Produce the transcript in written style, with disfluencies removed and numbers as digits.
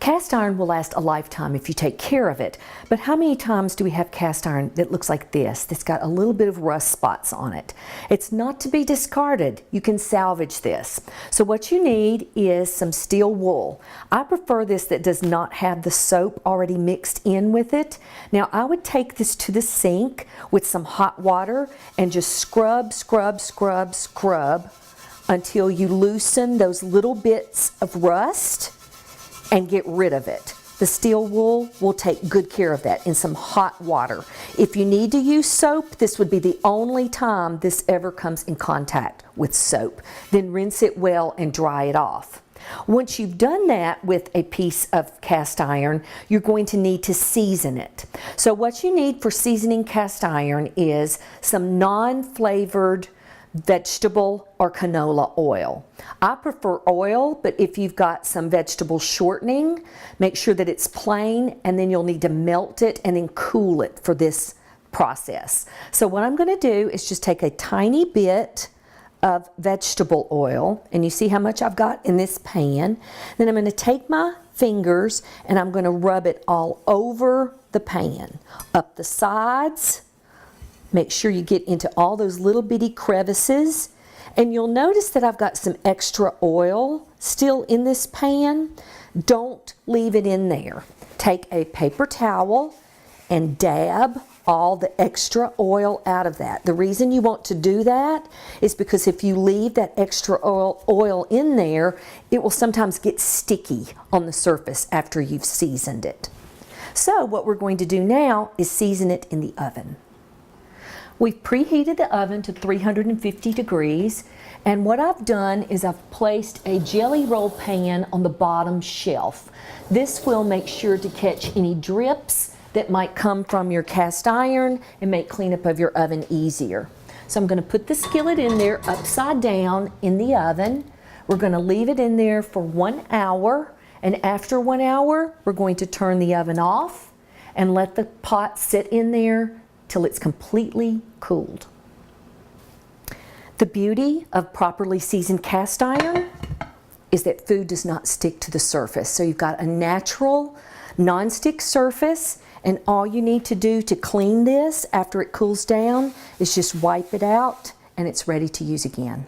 Cast iron will last a lifetime if you take care of it, but how many times do we have cast iron that looks like this, that's got a little bit of rust spots on it? It's not to be discarded. You can salvage this. So what you need is some steel wool. I prefer this that does not have the soap already mixed in with it. Now I would take this to the sink with some hot water and just scrub, scrub, scrub, scrub until you loosen those little bits of rust and get rid of it. The steel wool will take good care of that in some hot water. If you need to use soap, this would be the only time this ever comes in contact with soap. Then rinse it well and dry it off. Once you've done that with a piece of cast iron, you're going to need to season it. So what you need for seasoning cast iron is some non-flavored vegetable or canola oil. I prefer oil, but if you've got some vegetable shortening, make sure that it's plain, and then you'll need to melt it and then cool it for this process. So what I'm going to do is just take a tiny bit of vegetable oil, and you see how much I've got in this pan. Then I'm going to take my fingers and I'm going to rub it all over the pan, up the sides. Make sure you get into all those little bitty crevices, and you'll notice that I've got some extra oil still in this pan. Don't leave it in there. Take a paper towel and dab all the extra oil out of that. The reason you want to do that is because if you leave that extra oil in there, it will sometimes get sticky on the surface after you've seasoned it. So what we're going to do now is season it in the oven. We've preheated the oven to 350 degrees, and what I've done is I've placed a jelly roll pan on the bottom shelf. This will make sure to catch any drips that might come from your cast iron and make cleanup of your oven easier. So I'm going to put the skillet in there upside down in the oven. We're going to leave it in there for 1 hour, and after 1 hour we're going to turn the oven off and let the pot sit in there till it's completely cooled. The beauty of properly seasoned cast iron is that food does not stick to the surface. So you've got a natural non-stick surface, and all you need to do to clean this after it cools down is just wipe it out and it's ready to use again.